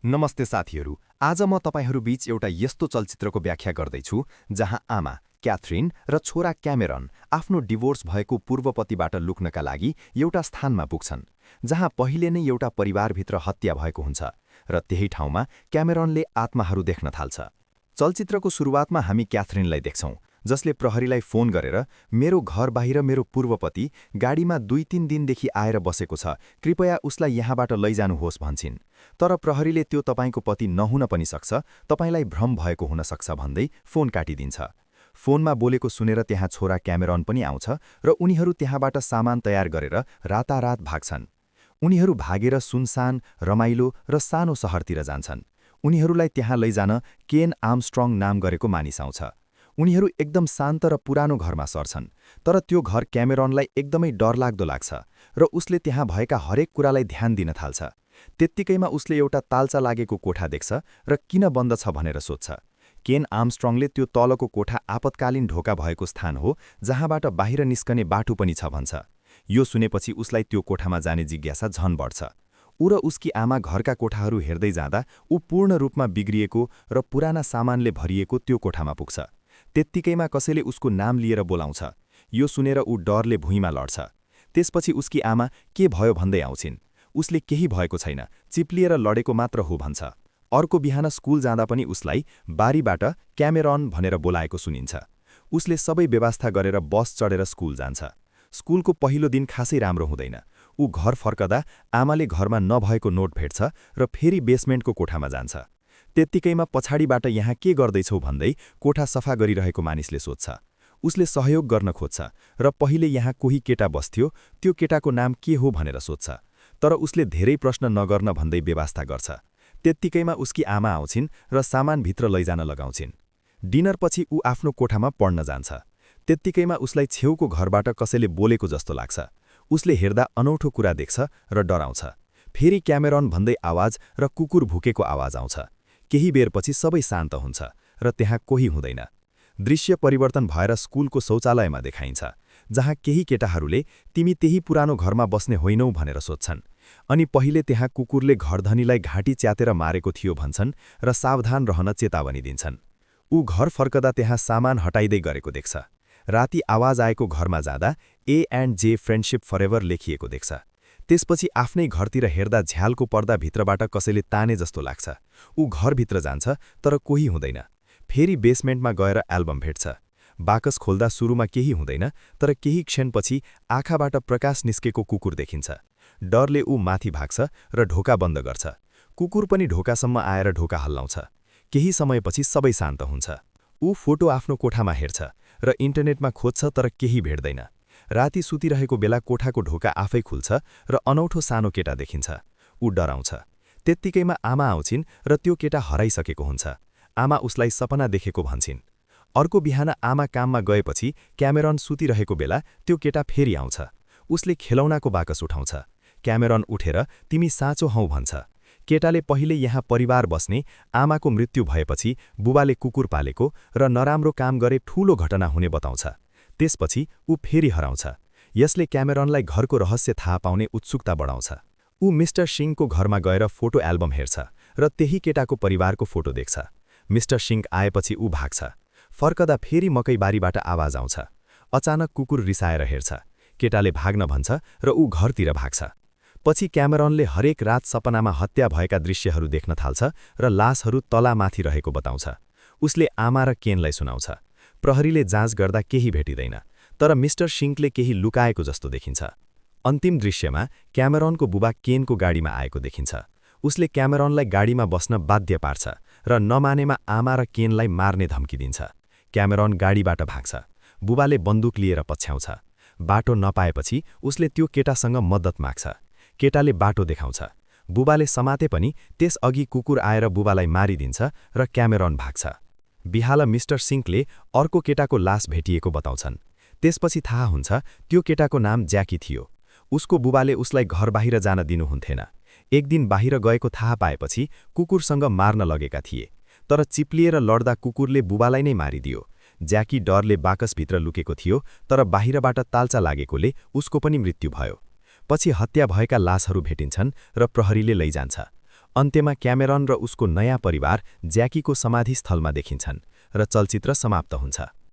नमस्ते साथीहरू, आज म तपाईहरू बीच एउटा यस्तो चलचित्रको व्याख्या गर्दैछु जहाँ आमा क्याथरिन र छोरा क्यामेरन आफ्नो डिभोर्स भएको पूर्वपतिबाट लुक्नका लागि एउटा स्थानमा पुग्छन्, जहाँ पहिले नै एउटा परिवारभित्र हत्या भएको हुन्छ र त्यही ठाउँमा क्यामेरनले आत्माहरू देख्न थाल्छ। चलचित्रको सुरुवातमा हामी क्याथरिनलाई देख्छौं, जसले प्रहरीलाई फोन गरेर मेरो घर बाहिर मेरो पूर्वपति गाडीमा 2-3 दिनदेखि आएर बसेको छ, कृपया उसलाई यहाँबाट लैजानुहोस् भन्छिन्। तर प्रहरीले त्यो तपाईको पति नहुन पनि सक्छ, तपाईलाई भ्रम भएको हुन सक्छ भन्दै फोन काटिदिन्छ। फोनमा बोलेको सुनेर त्यहाँ छोरा क्यामेरन पनि आउँछ र उनीहरू त्यहाँबाट सामान तयार गरेर रातारात भाग्छन्। उनीहरू भागेर सुनसान, रमाइलो र सानो शहरतिर जान्छन्। उनीहरूलाई त्यहाँ लैजान केन आर्मस्ट्रङ नाम गरेको मानिस आउँछ। उनीहरू एकदम शान्त र पुरानो घरमा सर्छन्, तर त्यो घर क्यामेरनलाई एकदमै डरलाग्दो लाग्छ र उसले त्यहाँ भएका हरेक कुरालाई ध्यान दिन थाल्छ। त्यत्तिकैमा उसले एउटा ताल्चा लागेको कोठा देख्छ र किन बन्द छ भनेर सोध्छ। केन आर्मस्ट्रङले त्यो तलको कोठा आपतकालीन ढोका भएको स्थान हो, जहाँबाट बाहिर निस्कने बाटो पनि छ भन्छ। यो सुनेपछि उसलाई त्यो कोठामा जाने जिज्ञासा झन बढ्छ। ऊ र उसकी आमा घरका कोठाहरू हेर्दै जाँदा ऊ पूर्ण रूपमा बिग्रिएको र पुराना सामानले भरिएको त्यो कोठामा पुग्छ। त्यत्तिकैमा कसैले उसको नाम लिएर बोलाउँछ। यो सुनेर ऊ डरले भुइँमा लड्छ। त्यसपछि उसकी आमा के भयो भन्दै आउँछिन्। उसले केही भएको छैन, चिप्लिएर लडेको मात्र हो भन्छ। अर्को बिहान स्कुल जाँदा पनि उसलाई बारीबाट क्यामेरन भनेर बोलाएको सुनिन्छ। उसले सबै व्यवस्था गरेर बस चढेर स्कुल जान्छ। स्कुलको पहिलो दिन खासै राम्रो हुँदैन। ऊ घर फर्कदा आमाले घरमा नभएको नोट भेट्छ र फेरि बेसमेन्टको कोठामा जान्छ। त्यत्तिकैमा पछाडिबाट यहाँ के गर्दैछौ भन्दै कोठा सफा गरिरहेको मानिसले सोध्छ। उसले सहयोग गर्न खोज्छ र पहिले यहाँ कोही केटा बस्थ्यो, त्यो केटाको नाम के हो भनेर सोध्छ। तर उसले धेरै प्रश्न नगर्न भन्दै व्यवस्था गर्छ। त्यत्तिकैमा उसकी आमा आउँछिन् र सामान भित्र लैजान लगाउँछिन्। डिनरपछि ऊ आफ्नो कोठामा पढ्न जान्छ। त्यत्तिकैमा उसलाई छेउको घरबाट कसैले बोलेको जस्तो लाग्छ। उसले हेर्दा अनौठो कुरा देख्छ र डराउँछ। फेरि क्यामेरन भन्दै आवाज र कुकुर भुकेको आवाज आउँछ। केही बेरपछि सबै शान्त हुन्छ र त्यहाँ कोही हुँदैन। दृश्य परिवर्तन भएर स्कुलको शौचालयमा देखाइन्छ, जहाँ केही केटाहरूले तिमी त्यही पुरानो घरमा बस्ने होइनौ भनेर सोध्छन्। अनि पहिले त्यहाँ कुकुरले घरधनीलाई घाँटी च्यातेर मारेको थियो भन्छन् र सावधान रहन चेतावनी दिन्छन्। ऊ घर फर्कदा त्यहाँ सामान हटाइदै गरेको देख्छ। राति आवाज आएको घरमा जाँदा A&J फ्रेन्डशिप फरेभर लेखिएको देख्छ। त्यसपछि आफ्नै घरतिर हेर्दा झ्यालको पर्दा भित्रबाट कसैले ताने जस्तो लाग्छ। ऊ घरभित्र जान्छ तर कोही हुँदैन। फेरि बेसमेन्टमा गएर एल्बम भेट्छ। बाकस खोल्दा सुरुमा केही हुँदैन, तर केही क्षणपछि आँखाबाट प्रकाश निस्केको कुकुर देखिन्छ। डरले ऊ माथि भाग्छ र ढोका बन्द गर्छ। कुकुर पनि ढोकासम्म आएर ढोका हल्लाउँछ। केही समयपछि सबै शान्त हुन्छ। ऊ फोटो आफ्नो कोठामा हेर्छ र इन्टरनेटमा खोज्छ तर केही भेट्दैन। राति सुतिरहेको बेला कोठाको ढोका आफै खुल्छ र अनौठो सानो केटा देखिन्छ। ऊ डराउँछ। त्यत्तिकैमा आमा आउँछिन् र त्यो केटा हराइसकेको हुन्छ। आमा उसलाई सपना देखेको भन्छिन्। अर्को बिहान आमा काममा गएपछि क्यामेरन सुतिरहेको बेला त्यो केटा फेरि आउँछ। उसले खेलौनाको बाकस उठाउँछ। क्यामेरन उठेर तिमी साँचो हौ भन्छ। केटाले पहिले यहाँ परिवार बस्ने, आमाको मृत्यु भएपछि बुबाले कुकुर पालेको र नराम्रो काम गरे ठूलो घटना हुने बताउँछ। त्यसपछि ऊ फेरि हराउँछ। यसले क्यामेरनलाई घरको रहस्य थाहा पाउने उत्सुकता बढाउँछ। ऊ मिस्टर सिंहको घरमा गएर फोटो एल्बम हेर्छ र त्यही केटाको परिवारको फोटो देख्छ। मिस्टर सिंह आएपछि ऊ भाग्छ। फर्कदा फेरि मकैबारीबाट आवाज आउँछ। अचानक कुकुर रिसाएर हेर्छ। केटाले भाग्न भन्छ र ऊ घरतिर भाग्छ। पछि क्यामेरनले हरेक रात सपनामा हत्या भएका दृश्यहरू देख्न थाल्छ र लासहरू तलामाथि रहेको बताउँछ। उसले आमा र केनलाई सुनाउँछ। प्रहरीले जाँच गर्दा केही भेटिँदैन, तर मिस्टर सिंहले केही लुकाएको जस्तो देखिन्छ। अन्तिम दृश्यमा क्यामेरनको बुबा केनको गाडीमा आएको देखिन्छ। उसले क्यामेरनलाई गाडीमा बस्न बाध्य पार्छ र नमानेमा आमा र केनलाई मार्ने धम्की दिन्छ। क्यामेरन गाडीबाट भाग्छ। बुबाले बन्दुक लिएर पछ्याउँछ। बाटो नपाएपछि उसले त्यो केटासँग मद्दत माग्छ। केटाले बाटो देखाउँछ। बुबाले समाते पनि त्यसअघि कुकुर आएर बुबालाई मारिदिन्छ र क्यामेरन भाग्छ। बिहाल मिस्टर सिंहले अर्को केटाको लास भेटिएको बताउँछन्। त्यसपछि थाहा हुन्छ त्यो केटाको नाम ज्याकी थियो। उसको बुबाले उसलाई घर बाहिर जान दिनुहुन्थेन। एक दिन बाहिर गएको थाहा पाएपछि कुकुरसँग मार्न लगेका थिए, तर चिप्लिएर लड्दा कुकुरले बुबालाई नै मारिदियो। ज्याकी डरले बाकसभित्र लुकेको थियो, तर बाहिरबाट ताल्चा लागेकोले उसको पनि मृत्यु भयो। पछि हत्या भएका लासहरू भेटिन्छन् र प्रहरीले लैजान्छ। अन्त्यमा क्यामेरन र उसको नयाँ परिवार ज्याकीको समाधिस्थलमा देखिन्छन् र चलचित्र समाप्त हुन्छ।